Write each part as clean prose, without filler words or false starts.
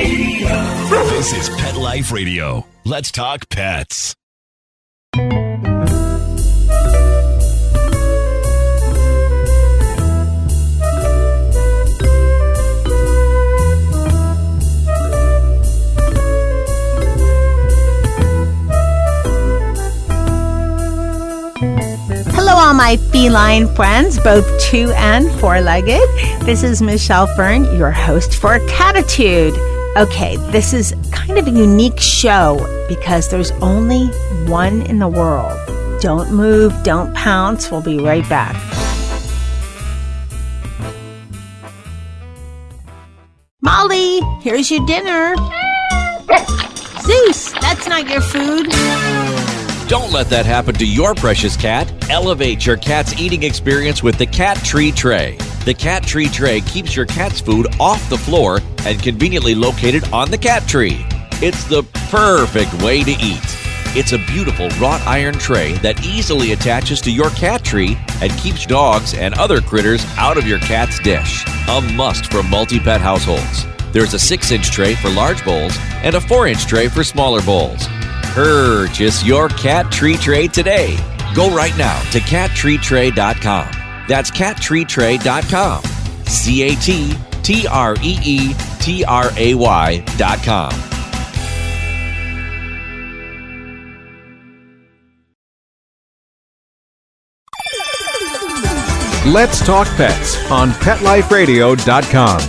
Radio. This is Pet Life Radio. Let's talk pets. Hello, all my feline friends, both two- and four-legged. This is Michelle Fern, your host for Cattitude. Okay, this is kind of a unique show because there's only one in the world. Don't move, don't pounce. We'll be right back. Molly, here's your dinner. Zeus, that's not your food. Don't let that happen to your precious cat. Elevate your cat's eating experience with the Cat Tree Tray. The Cat Tree Tray keeps your cat's food off the floor and conveniently located on the cat tree. It's the perfect way to eat. It's a beautiful wrought iron tray that easily attaches to your cat tree and keeps dogs and other critters out of your cat's dish. A must for multi-pet households. There's a 6-inch tray for large bowls and a 4-inch tray for smaller bowls. Purchase your Cat Tree Tray today. Go right now to cattreetray.com. That's cattreetray.com. CATTREETRAY.com. Let's Talk Pets on PetLifeRadio.com.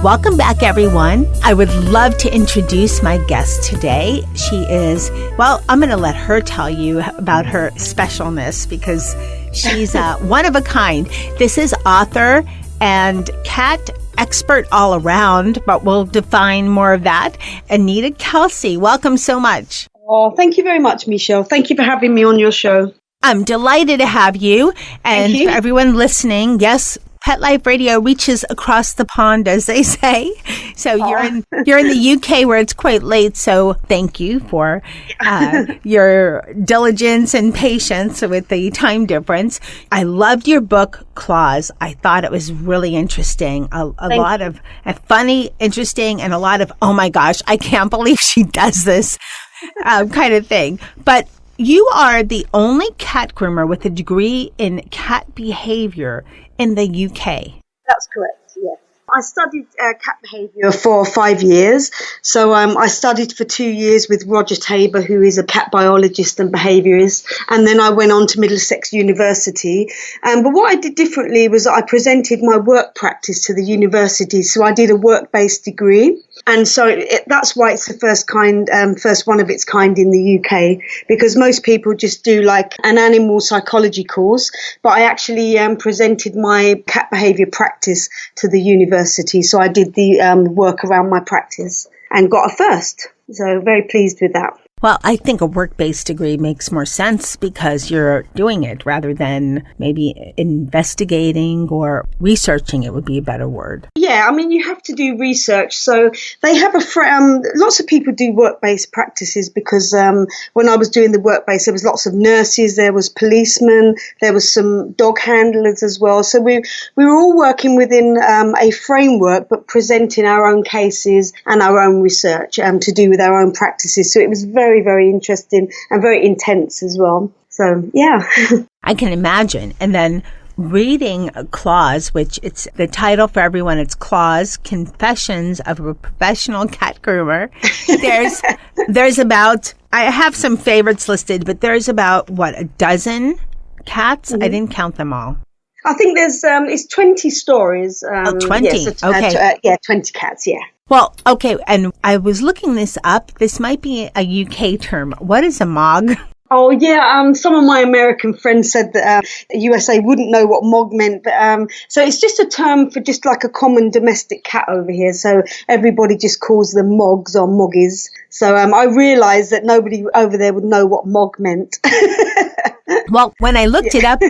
Welcome back, everyone. I would love to introduce my guest today. She is, well, I'm going to let her tell you about her specialness because she's one of a kind. This is author and cat expert all around, but we'll define more of that. Anita Kelsey, welcome so much. Oh, thank you very much, Michelle. Thank you for having me on your show. I'm delighted to have you. And for everyone listening, yes, Pet Life Radio reaches across the pond, as they say. So you're in the UK where it's quite late. So thank you for your diligence and patience with the time difference. I loved your book, Claws. I thought it was really interesting. A lot of funny, interesting, and a lot of, oh my gosh, I can't believe she does this kind of thing. But you are the only cat groomer with a degree in cat behavior in the UK. That's correct, yes. I studied cat behaviour for 5 years. So I studied for 2 years with Roger Tabor, who is a cat biologist and behaviourist. And then I went on to Middlesex University. But what I did differently was I presented my work practice to the university. So I did a work-based degree. And so that's why it's the first one of its kind in the UK, because most people just do like an animal psychology course. But I actually presented my cat behaviour practice to the university. So I did the work around my practice and got a first. So very pleased with that. Well, I think a work-based degree makes more sense because you're doing it rather than maybe investigating or researching, it would be a better word. Yeah, I mean, you have to do research. So they have lots of people do work-based practices because when I was doing the work-based, there was lots of nurses, there was policemen, there was some dog handlers as well. So we were all working within a framework, but presenting our own cases and our own research to do with our own practices. So it was very, very interesting and very intense as well. So, yeah. I can imagine. And then reading Claws, which it's the title for everyone, it's Claws, Confessions of a Professional Cat Groomer. There's about, I have some favorites listed, but there's about, a dozen cats? Mm-hmm. I didn't count them all. I think there's, it's 20 stories. 20? Yes, okay. 20 cats, yeah. Well, okay, and I was looking this up. This might be a UK term. What is a mog? Oh, yeah. Some of my American friends said that USA wouldn't know what mog meant. But so it's just a term for just like a common domestic cat over here. So everybody just calls them mogs or moggies. So I realised that nobody over there would know what mog meant. Well, when I looked it up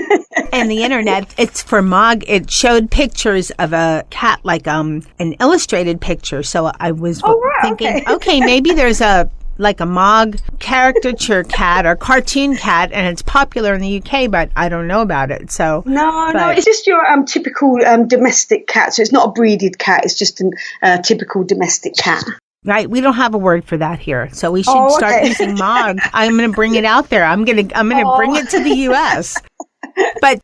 in the internet, it's for mog. It showed pictures of a cat, like an illustrated picture. So I was thinking, okay, maybe there's a like a Mog caricature cat or cartoon cat, and it's popular in the UK, but I don't know about it. So no, it's just your typical domestic cat. So it's not a breeded cat. It's just a typical domestic cat. Right, we don't have a word for that here, so we should start using Mog. I'm going to bring it out there. I'm going to bring it to the U.S. But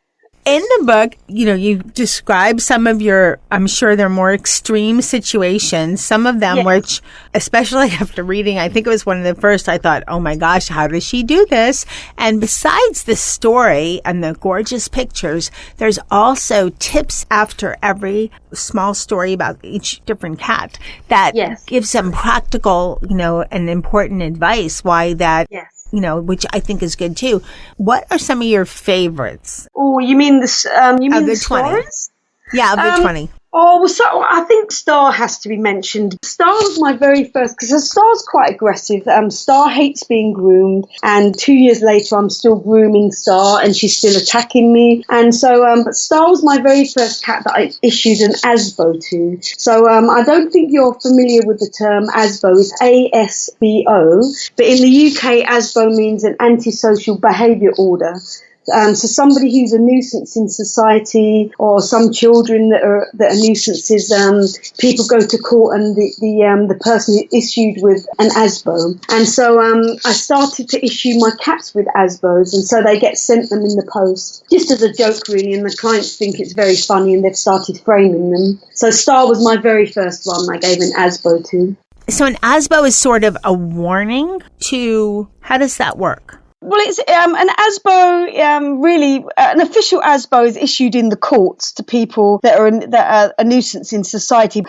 in the book, you describe some of your, I'm sure they're more extreme situations, some of them which, especially after reading, I think it was one of the first, I thought, oh my gosh, how does she do this? And besides the story and the gorgeous pictures, there's also tips after every small story about each different cat that gives some practical, and important advice why that... Yes. Which I think is good too. What are some of your favorites? Oh, you mean the 20? Stories? Yeah, of the 20. Oh, well, so I think Star has to be mentioned. Star was my very first, because Star's quite aggressive. Star hates being groomed, and 2 years later, I'm still grooming Star, and she's still attacking me. And so, but Star was my very first cat that I issued an ASBO to. So I don't think you're familiar with the term ASBO. It's ASBO, but in the UK, ASBO means an antisocial behaviour order. So somebody who's a nuisance in society, or some children that are nuisances, people go to court, and the person is issued with an ASBO. And so I started to issue my cats with ASBOs, and so they get sent them in the post, just as a joke really, and the clients think it's very funny, and they've started framing them. So Star was my very first one I gave an ASBO to. So an ASBO is sort of a warning to, how does that work? Well, it's an ASBO. Really, an official ASBO is issued in the courts to people that are a nuisance in society.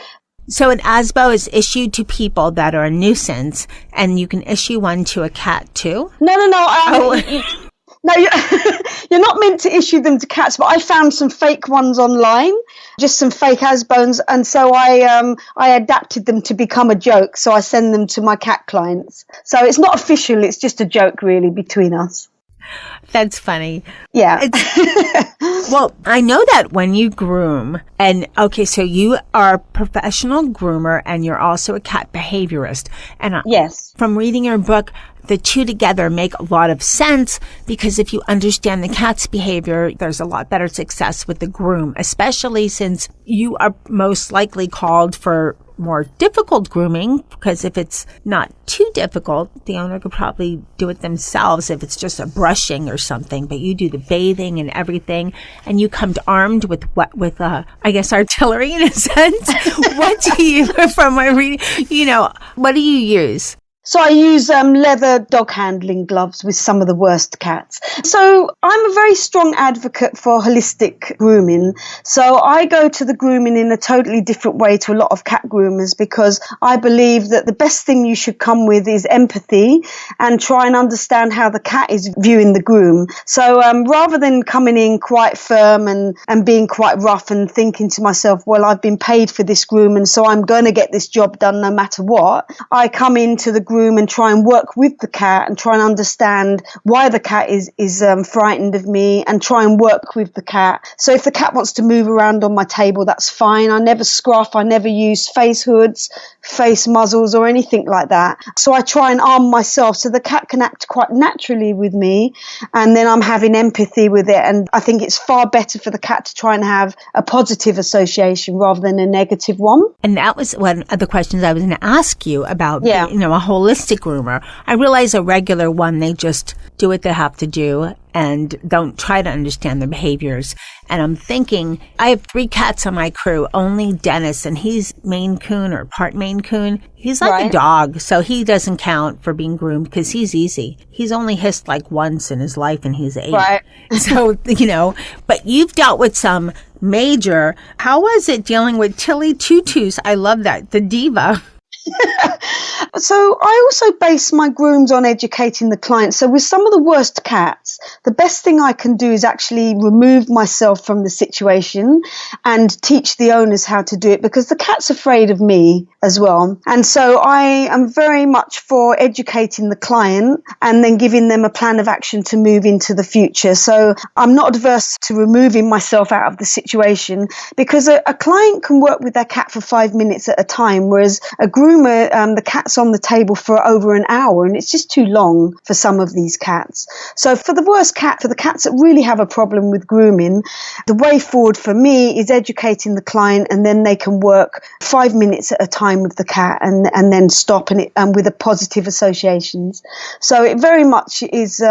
So an ASBO is issued to people that are a nuisance, and you can issue one to a cat too? No. No, you're not meant to issue them to cats, but I found some fake ones online, just some fake ASBOs, and so I adapted them to become a joke, so I send them to my cat clients. So it's not official, it's just a joke really between us. That's funny. Yeah. Well, I know that when you groom, and okay, so you are a professional groomer and you're also a cat behaviorist. And yes, from reading your book, the two together make a lot of sense, because if you understand the cat's behavior, there's a lot better success with the groom, especially since you are most likely called for more difficult grooming, because if it's not too difficult, the owner could probably do it themselves if it's just a brushing or something, but you do the bathing and everything, and you come armed with I guess artillery in a sense. What do you, from my reading, what do you use? So I use leather dog handling gloves with some of the worst cats. So I'm a very strong advocate for holistic grooming. So I go to the grooming in a totally different way to a lot of cat groomers, because I believe that the best thing you should come with is empathy and try and understand how the cat is viewing the groom. So rather than coming in quite firm and being quite rough and thinking to myself, well, I've been paid for this groom and so I'm going to get this job done no matter what, I come into the groom and try and work with the cat and try and understand why the cat is frightened of me, and try and work with the cat. So if the cat wants to move around on my table, that's fine. I never scruff, I never use face hoods, face muzzles or anything like that. So I try and arm myself so the cat can act quite naturally with me, and then I'm having empathy with it. And I think it's far better for the cat to try and have a positive association rather than a negative one. And that was one of the questions I was going to ask you about, a holistic groomer. I realize a regular one, they just do what they have to do and don't try to understand their behaviors. And I'm thinking, I have 3 cats on my crew, only Dennis, and he's Maine Coon or part Maine Coon. He's like a dog, so he doesn't count for being groomed because he's easy. He's only hissed like once in his life and he's 8. Right. So, but you've dealt with some major. How was it dealing with Tilly Tutus? I love that. The diva. So I also base my grooms on educating the client. So with some of the worst cats, the best thing I can do is actually remove myself from the situation and teach the owners how to do it, because the cat's afraid of me as well. And so I am very much for educating the client and then giving them a plan of action to move into the future. So I'm not adverse to removing myself out of the situation, because a client can work with their cat for 5 minutes at a time, whereas a groom groomer, the cat's on the table for over an hour, and it's just too long for some of these cats. So for the worst cat, for the cats that really have a problem with grooming, the way forward for me is educating the client, and then they can work 5 minutes at a time with the cat and then stop and with a positive associations. So it very much is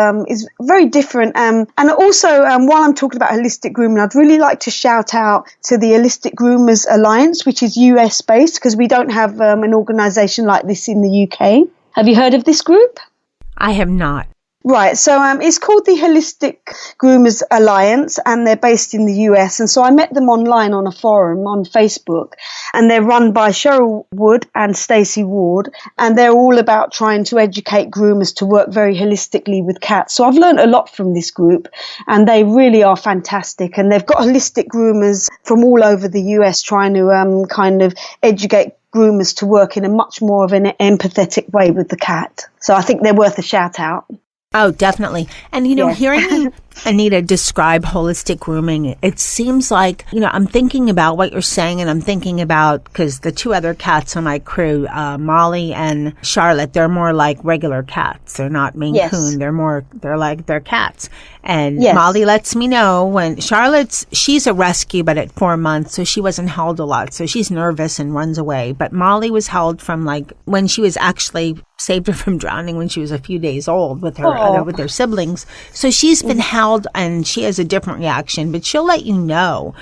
very different. And also, while I'm talking about holistic grooming, I'd really like to shout out to the Holistic Groomers Alliance, which is US based, because we don't have an organisation like this in the UK. Have you heard of this group? I have not. Right, so it's called the Holistic Groomers Alliance, and they're based in the US. And so I met them online on a forum on Facebook, and they're run by Cheryl Wood and Stacey Ward, and they're all about trying to educate groomers to work very holistically with cats. So I've learned a lot from this group, and they really are fantastic. And they've got holistic groomers from all over the US trying to kind of educate groomers to work in a much more of an empathetic way with the cat. So I think they're worth a shout out. Oh, definitely. And, hearing you, Anita, describe holistic grooming, it seems like, I'm thinking about what you're saying, and I'm thinking about, because the two other cats on my crew, Molly and Charlotte, they're more like regular cats. They're not Maine Coon. They're cats. And Molly lets me know when she's a rescue, but at 4 months, so she wasn't held a lot. So she's nervous and runs away. But Molly was held from when she was actually saved her from drowning when she was a few days old with her siblings. So she's been held, and she has a different reaction, but she'll let you know,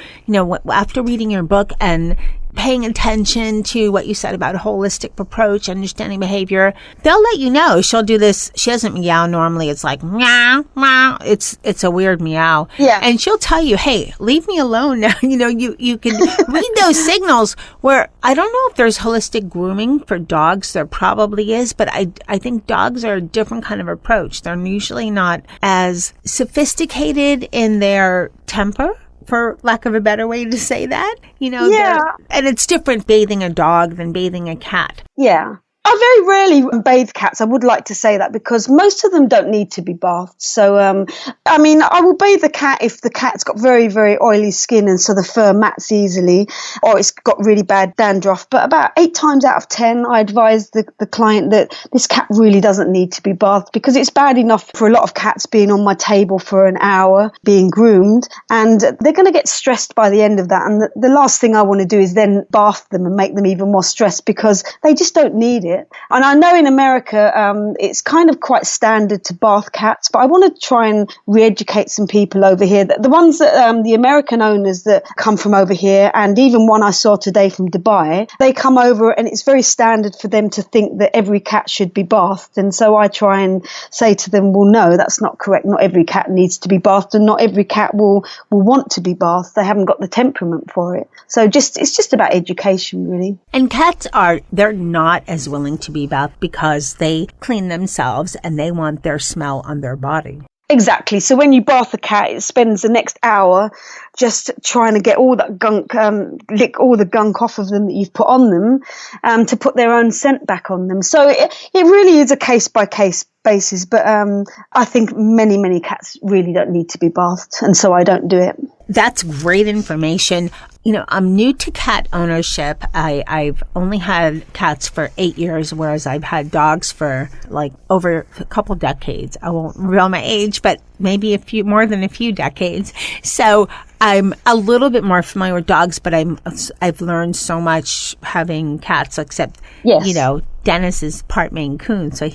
after reading your book and paying attention to what you said about a holistic approach, understanding behavior, they'll let you know. She'll do this. She doesn't meow normally. It's like meow, meow. It's a weird meow. Yeah. And she'll tell you, hey, leave me alone now. You can read those signals. Where I don't know if there's holistic grooming for dogs. There probably is, but I think dogs are a different kind of approach. They're usually not as sophisticated in their temper, for lack of a better way to say that, and it's different bathing a dog than bathing a cat. Yeah. I very rarely bathe cats. I would like to say that, because most of them don't need to be bathed. So, I will bathe the cat if the cat's got very, very oily skin, and so the fur mats easily, or it's got really bad dandruff. But about 8 times out of 10, I advise the client that this cat really doesn't need to be bathed, because it's bad enough for a lot of cats being on my table for an hour, being groomed, and they're going to get stressed by the end of that. And the last thing I want to do is then bath them and make them even more stressed, because they just don't need it. And I know in America, it's kind of quite standard to bath cats, but I want to try and re-educate some people over here. The ones that, the American owners that come from over here, and even one I saw today from Dubai, they come over and it's very standard for them to think that every cat should be bathed. And so I try and say to them, well, no, that's not correct. Not every cat needs to be bathed, and not every cat will want to be bathed. They haven't got the temperament for it. So it's just about education, really. And cats they're not as willing to be bathed because they clean themselves and they want their smell on their body. Exactly. So when you bath a cat, it spends the next hour just trying to get all that gunk, lick all the gunk off of them that you've put on them, to put their own scent back on them. So it really is a case by case basis. But I think many cats really don't need to be bathed, and so I don't do it. That's great information. I'm new to cat ownership. I've only had cats for 8 years, whereas I've had dogs for over a couple decades. I won't reveal my age, but maybe more than a few decades. So I'm a little bit more familiar with dogs, but I've learned so much having cats, except, Dennis is part Maine Coon. So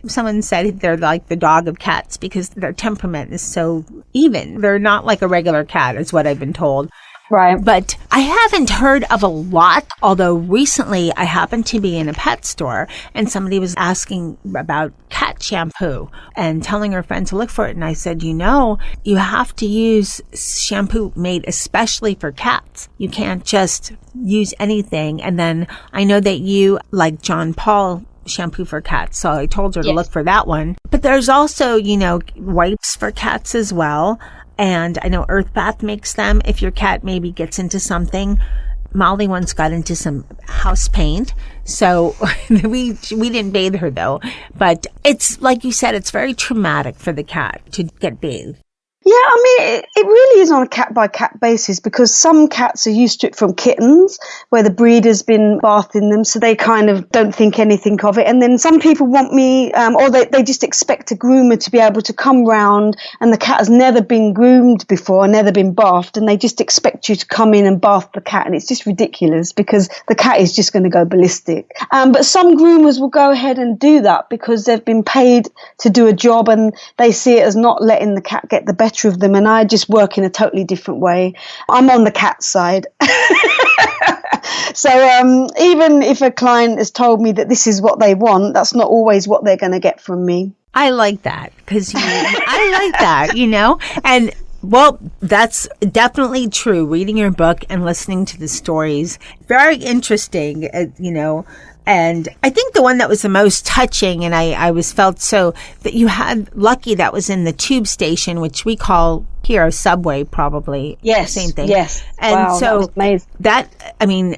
someone said they're like the dog of cats because their temperament is so even. They're not like a regular cat, is what I've been told. Right. But I haven't heard of a lot, although recently I happened to be in a pet store and somebody was asking about cat shampoo and telling her friend to look for it. And I said, you have to use shampoo made especially for cats. You can't just use anything. And then I know that you like John Paul shampoo for cats. So I told her to look for that one. But there's also, wipes for cats as well. And I know Earth Bath makes them if your cat maybe gets into something. Molly once got into some house paint. So we didn't bathe her though. But it's like you said, it's very traumatic for the cat to get bathed. Yeah, I mean, it really is on a cat-by-cat basis because some cats are used to it from kittens where the breeder's been bathing them, so they kind of don't think anything of it. And then some people want me, or they just expect a groomer to be able to come round, and the cat has never been groomed before, never been bathed, and they just expect you to come in and bath the cat. And it's just ridiculous because the cat is just going to go ballistic. But some groomers will go ahead and do that because they've been paid to do a job and they see it as not letting the cat get the better of them, and I just work in a totally different way. I'm on the cat side. So even if a client has told me that this is what they want, that's not always what they're going to get from me. I like that because I like that, and well, that's definitely true. Reading your book and listening to the stories, very interesting, And I think the one that was the most touching, and I was felt so that you had Lucky that was in the tube station, which we call here a subway, probably. Yes. Same thing. Yes. And wow, so that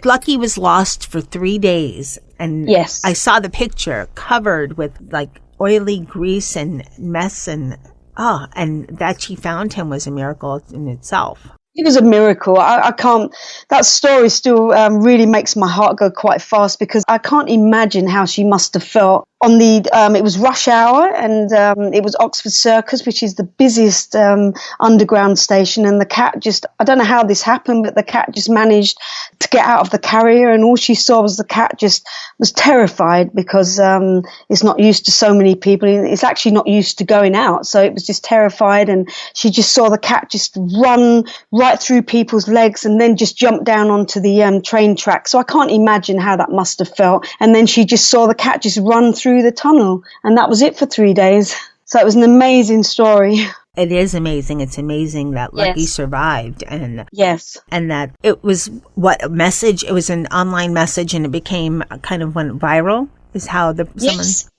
Lucky was lost for 3 days. And yes. I saw the picture covered with like oily grease and mess and that she found him was a miracle in itself. It was a miracle. I can't, that story still really makes my heart go quite fast because I can't imagine how she must have felt on it was rush hour and it was Oxford Circus, which is the busiest underground station. And the cat I don't know how this happened, but the cat just managed to get out of the carrier, and all she saw was the cat just was terrified because it's not used to so many people. It's actually not used to going out. So it was just terrified, and she just saw the cat just run right through people's legs and then just jump down onto the train track. So I can't imagine how that must have felt. And then she just saw the cat just run through the tunnel, and that was it for 3 days. So it was an amazing story. It is amazing. It's amazing that Lucky survived, and yes, and that it was a message. It was an online message, and it became went viral. Is how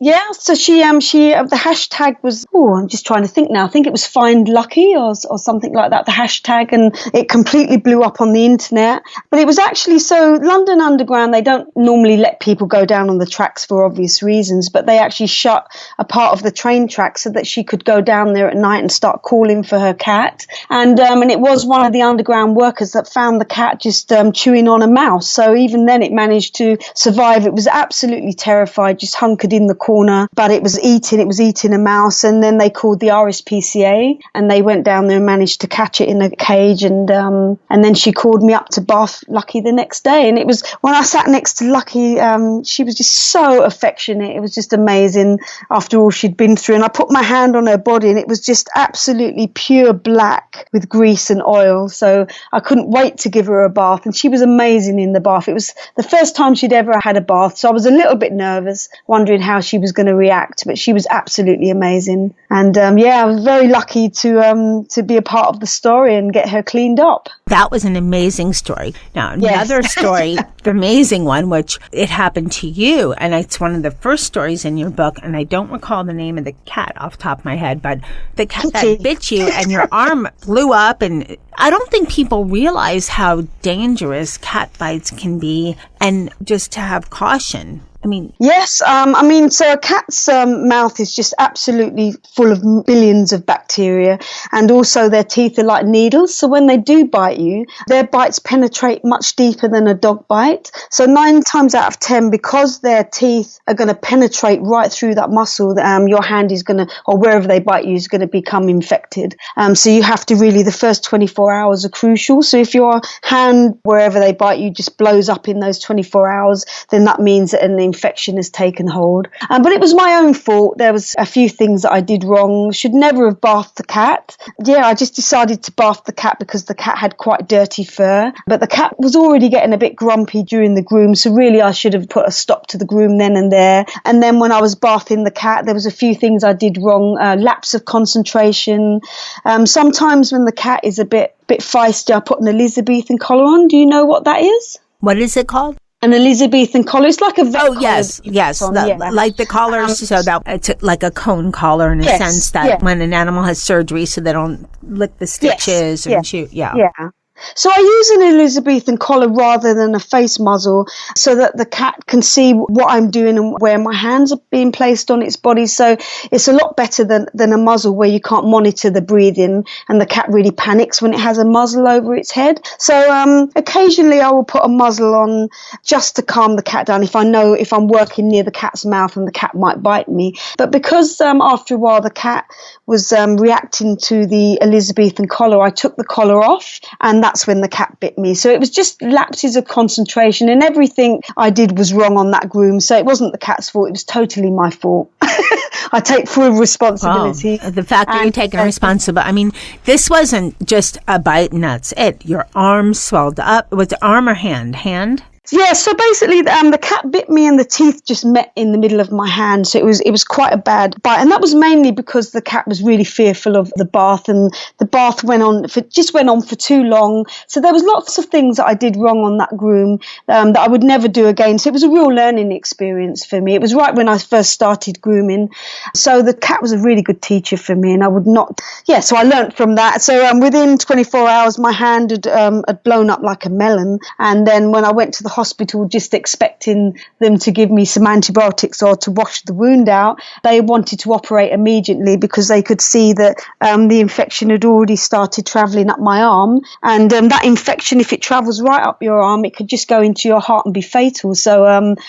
yeah. So she the hashtag was I'm just trying to think now. I think it was Find Lucky or something like that. The hashtag, and it completely blew up on the internet. But it was actually London Underground. They don't normally let people go down on the tracks for obvious reasons, but they actually shut a part of the train track so that she could go down there at night and start calling for her cat. And it was one of the underground workers that found the cat just chewing on a mouse. So even then, it managed to survive. It was absolutely terrifying. Just hunkered in the corner, but it was eating a mouse, and then they called the RSPCA and they went down there and managed to catch it in a cage, and then she called me up to bath Lucky the next day. And it was when I sat next to Lucky, she was just so affectionate. It was just amazing after all she'd been through, and I put my hand on her body and it was just absolutely pure black with grease and oil, so I couldn't wait to give her a bath, and she was amazing in the bath. It was the first time she'd ever had a bath, so I was a little bit nervous, wondering how she was going to react, but she was absolutely amazing. And I was very lucky to be a part of the story and get her cleaned up. That was an amazing story. Now, another story, the amazing one, which it happened to you, and it's one of the first stories in your book, and I don't recall the name of the cat off the top of my head, but the cat that bit you and your arm blew up, and I don't think people realize how dangerous cat bites can be, and just to have caution. Yes. So a cat's mouth is just absolutely full of billions of bacteria, and also their teeth are like needles. So when they do bite you, their bites penetrate much deeper than a dog bite. So 9 times out of 10, because their teeth are going to penetrate right through that muscle, your hand is going to, or wherever they bite you, is going to become infected. So you have to really, the first 24 hours are crucial. So if your hand, wherever they bite you, just blows up in those 24 hours, then that means that an infection has taken hold. But it was my own fault. There was a few things that I did wrong. Should never have bathed the cat. I just decided to bath the cat because the cat had quite dirty fur. But the cat was already getting a bit grumpy during the groom, so really I should have put a stop to the groom then and there. And then when I was bathing the cat, there was a few things I did wrong. Lapse of concentration. Sometimes when the cat is a bit feisty, I put an Elizabethan collar on. Do you know what that is? What is it called? An Elizabethan collar. It's like a vet collar. Yes. Like the collars, so that it's like a cone collar in a sense that when an animal has surgery, so they don't lick the stitches and shoot. Yeah. So I use an Elizabethan collar rather than a face muzzle so that the cat can see what I'm doing and where my hands are being placed on its body. So it's a lot better than a muzzle where you can't monitor the breathing and the cat really panics when it has a muzzle over its head. So occasionally I will put a muzzle on just to calm the cat down if I know if I'm working near the cat's mouth and the cat might bite me. But because after a while the cat was reacting to the Elizabethan collar, I took the collar off, and that's when the cat bit me. So it was just lapses of concentration, and everything I did was wrong on that groom. So it wasn't the cat's fault. It was totally my fault. I take full responsibility. The fact that you're taking responsibility. I mean, this wasn't just a bite and that's it. Your arm swelled up. Was it arm or hand? Hand? Yeah, so basically the cat bit me and the teeth just met in the middle of my hand. So it was quite a bad bite. And that was mainly because the cat was really fearful of the bath, and the bath went on for too long. So there was lots of things that I did wrong on that groom that I would never do again. So it was a real learning experience for me. It was right when I first started grooming. So the cat was a really good teacher for me, and I would not, so I learned from that. So within 24 hours, my hand had blown up like a melon. And then when I went to the hospital just expecting them to give me some antibiotics or to wash the wound out, they wanted to operate immediately because they could see that the infection had already started travelling up my arm, and that infection, if it travels right up your arm, it could just go into your heart and be fatal. So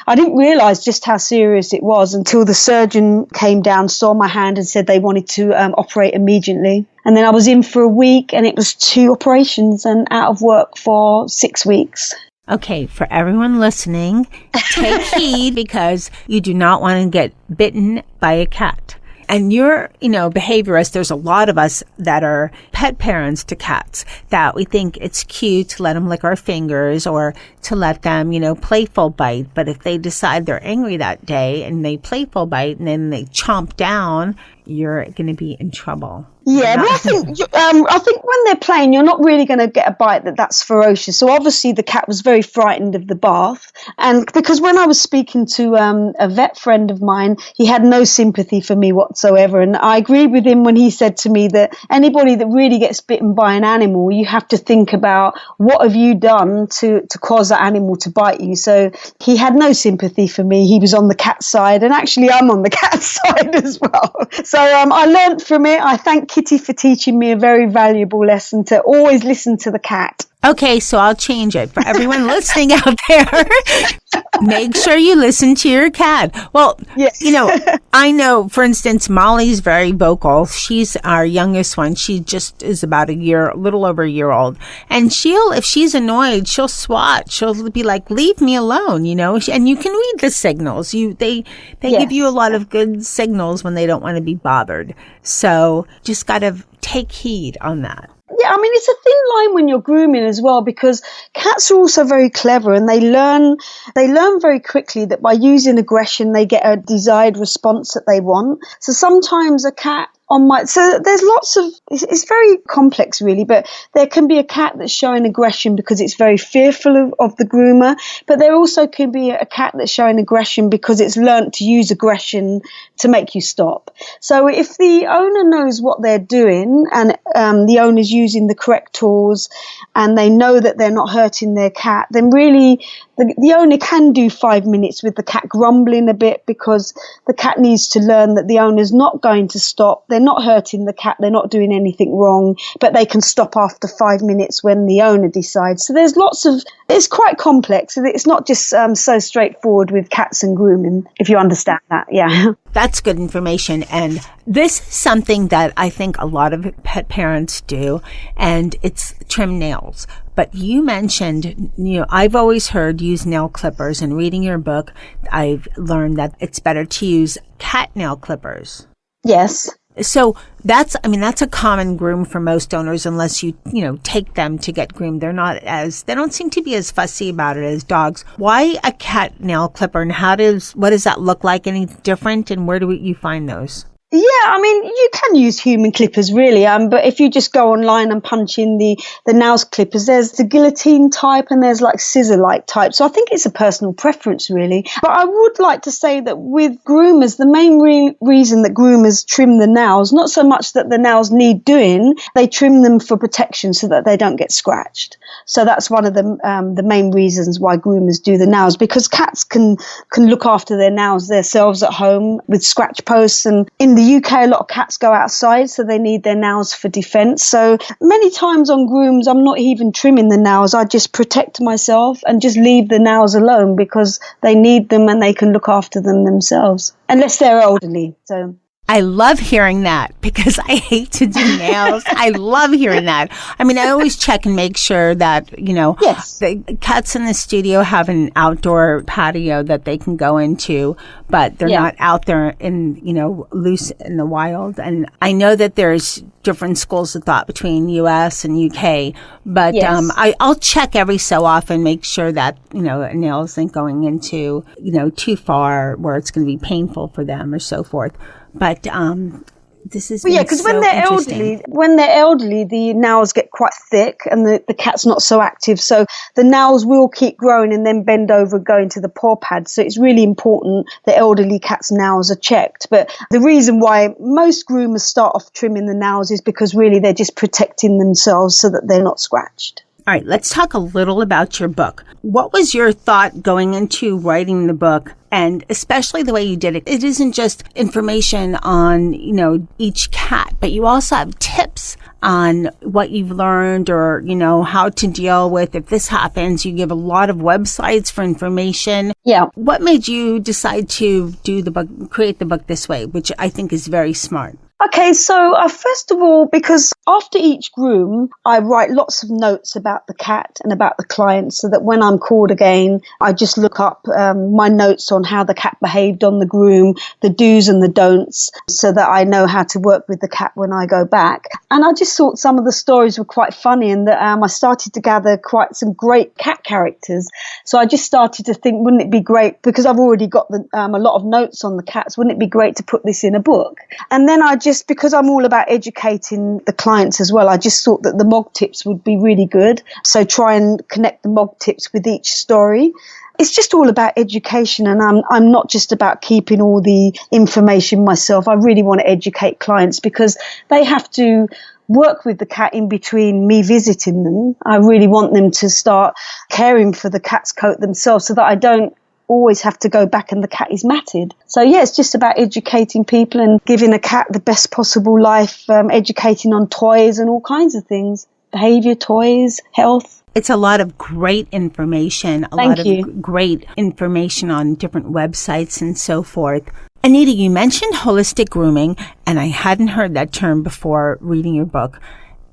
I didn't realise just how serious it was until the surgeon came down, saw my hand and said they wanted to operate immediately. And then I was in for a week, and it was 2 operations and out of work for 6 weeks. Okay, for everyone listening, take heed because you do not want to get bitten by a cat. And you're, behaviorist. There's a lot of us that are pet parents to cats that we think it's cute to let them lick our fingers or to let them, playful bite. But if they decide they're angry that day and they playful bite and then they chomp down, you're going to be in trouble. Yeah, but I think when they're playing, you're not really going to get a bite that's ferocious. So obviously the cat was very frightened of the bath. And because when I was speaking to a vet friend of mine, he had no sympathy for me whatsoever. And I agreed with him when he said to me that anybody that really gets bitten by an animal, you have to think about what have you done to cause that animal to bite you. So he had no sympathy for me. He was on the cat side, and actually I'm on the cat side as well. So I learned from it. I thank Kitty for teaching me a very valuable lesson to always listen to the cat. Okay, so I'll change it for everyone listening out there. Make sure you listen to your cat. Well, yes. I know, for instance, Molly's very vocal. She's our youngest one. She just is about a little over a year old. And if she's annoyed, she'll swat. She'll be like, leave me alone, and you can read the signals. They Yes. give you a lot of good signals when they don't want to be bothered. So just got to take heed on that. Yeah, I mean, it's a thin line when you're grooming as well, because cats are also very clever, and they learn very quickly that by using aggression, they get a desired response that they want. So sometimes a cat so there's lots of, it's very complex really, but there can be a cat that's showing aggression because it's very fearful of the groomer, but there also can be a cat that's showing aggression because it's learnt to use aggression to make you stop. So if the owner knows what they're doing and the owner's using the correct tools and they know that they're not hurting their cat, then really the owner can do 5 minutes with the cat grumbling a bit, because the cat needs to learn that the owner's not going to stop. They're not hurting the cat. They're not doing anything wrong, but they can stop after 5 minutes when the owner decides. So there's it's quite complex. It's not just so straightforward with cats and grooming, if you understand that. Yeah. That's good information. And this is something that I think a lot of pet parents do, and it's trim nails. But you mentioned, I've always heard use nail clippers, and reading your book, I've learned that it's better to use cat nail clippers. Yes. So that's a common groom for most owners, unless you take them to get groomed. They don't seem to be as fussy about it as dogs. Why a cat nail clipper, and what does that look like? Any different, and where do you find those? Yeah, I mean, you can use human clippers, really. But if you just go online and punch in the nails clippers, there's the guillotine type and there's like scissor-like type. So I think it's a personal preference, really. But I would like to say that with groomers, the main reason that groomers trim the nails, not so much that the nails need doing, they trim them for protection so that they don't get scratched. So that's one of the main reasons why groomers do the nails, because cats can look after their nails themselves at home with scratch posts. And in the UK, a lot of cats go outside, so they need their nails for defense. So many times on grooms, I'm not even trimming the nails. I just protect myself and just leave the nails alone because they need them and they can look after them themselves, unless they're elderly. So I love hearing that because I hate to do nails. I love hearing that. I mean, I always check and make sure that, yes, the cats in the studio have an outdoor patio that they can go into, but they're not out there in, loose in the wild. And I know that there's different schools of thought between US and UK, but yes. I'll check every so often, make sure that, a nail isn't going into, too far where it's going to be painful for them or so forth. But this is because when they're elderly, the nails get quite thick and the cat's not so active. So the nails will keep growing and then bend over, go into the paw pad. So it's really important that elderly cats' nails are checked. But the reason why most groomers start off trimming the nails is because really they're just protecting themselves so that they're not scratched. All right, let's talk a little about your book. What was your thought going into writing the book, and especially the way you did it? It isn't just information on, each cat, but you also have tips on what you've learned or, how to deal with if this happens. You give a lot of websites for information. Yeah. What made you decide to do the book, create the book this way, which I think is very smart? Okay, so first of all, because after each groom, I write lots of notes about the cat and about the client so that when I'm called again, I just look up my notes on how the cat behaved on the groom, the do's and the don'ts, so that I know how to work with the cat when I go back. And I just thought some of the stories were quite funny and that I started to gather quite some great cat characters. So I just started to think, wouldn't it be great, because I've already got a lot of notes on the cats, wouldn't it be great to put this in a book? And then because I'm all about educating the clients as well, I just thought that the mog tips would be really good. So try and connect the mog tips with each story. It's just all about education, and I'm not just about keeping all the information myself. I really want to educate clients because they have to work with the cat in between me visiting them. I really want them to start caring for the cat's coat themselves so that I don't always have to go back and the cat is matted. So it's just about educating people and giving a cat the best possible life, educating on toys and all kinds of things, behavior, toys, health. It's a lot of great information, great information on different websites and so forth. Anita, you mentioned holistic grooming, and I hadn't heard that term before reading your book.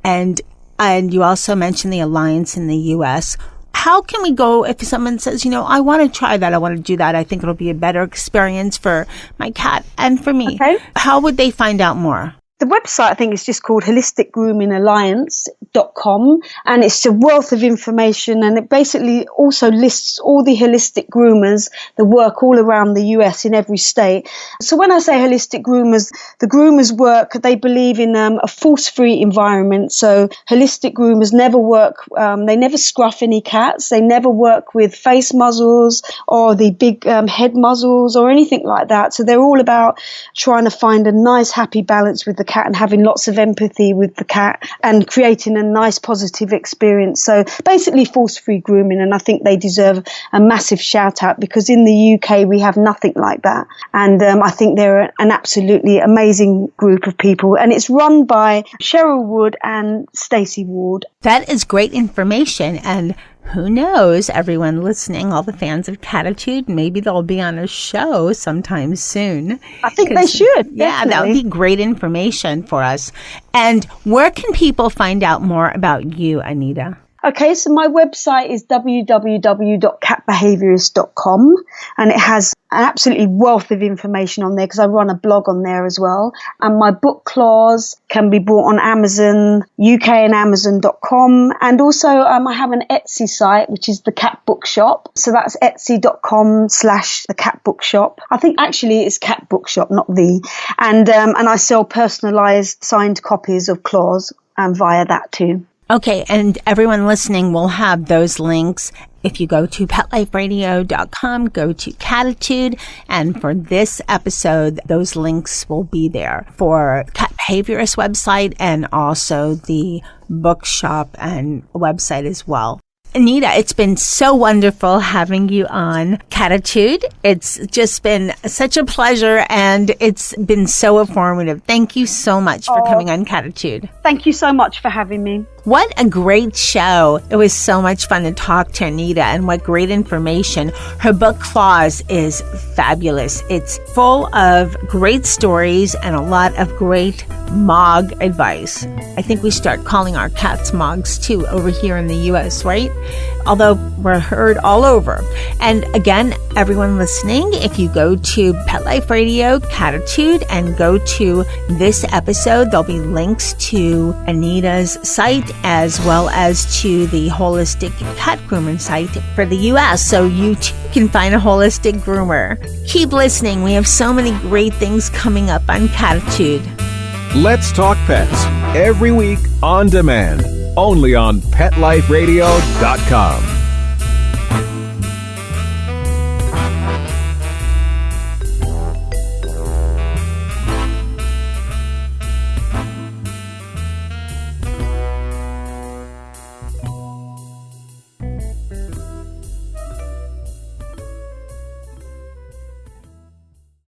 And you also mentioned the Alliance in the U.S. How can we go if someone says, I want to try that, I want to do that, I think it'll be a better experience for my cat and for me. Okay. How would they find out more? The website, I think, is just called holisticgroomingalliance.com, and it's a wealth of information, and it basically also lists all the holistic groomers that work all around the US in every state. So when I say holistic groomers, the groomers work, they believe in a force-free environment. So holistic groomers never work, they never scruff any cats, they never work with face muzzles or the big head muzzles or anything like that. So they're all about trying to find a nice, happy balance with the cat and having lots of empathy with the cat and creating a nice positive experience. So basically force-free grooming, and I think they deserve a massive shout out because in the UK we have nothing like that, and I think they're an absolutely amazing group of people, and it's run by Cheryl Wood and Stacey Ward. That is great information, and who knows, everyone listening, all the fans of Cattitude, maybe they'll be on a show sometime soon. I think they should. Yeah, that would be great information for us. And where can people find out more about you, Anita? Okay, so my website is www.catbehaviorist.com, and it has an absolutely wealth of information on there because I run a blog on there as well. And my book Claws can be bought on Amazon, UK and Amazon.com. And also I have an Etsy site, which is the Cat Bookshop. So that's etsy.com/the Cat Bookshop. I think actually it's Cat Bookshop, not the. And I sell personalized signed copies of Claws via that too. Okay, and everyone listening will have those links. If you go to PetLifeRadio.com, go to Cattitude, and for this episode, those links will be there for Cat Behaviorist website and also the bookshop and website as well. Anita, it's been so wonderful having you on Cattitude. It's just been such a pleasure, and it's been so informative. Thank you so much for coming on Cattitude. Thank you so much for having me. What a great show. It was so much fun to talk to Anita, and what great information. Her book Claws is fabulous. It's full of great stories and a lot of great Mog advice. I think we start calling our cats Mogs too over here in the U.S., right? Although we're heard all over. And again, everyone listening, if you go to Pet Life Radio, Cattitude, and go to this episode, there'll be links to Anita's site as well as to the holistic cat grooming site for the U.S. So you too can find a holistic groomer. Keep listening. We have so many great things coming up on Cattitude. Let's Talk Pets, every week on demand, only on PetLifeRadio.com.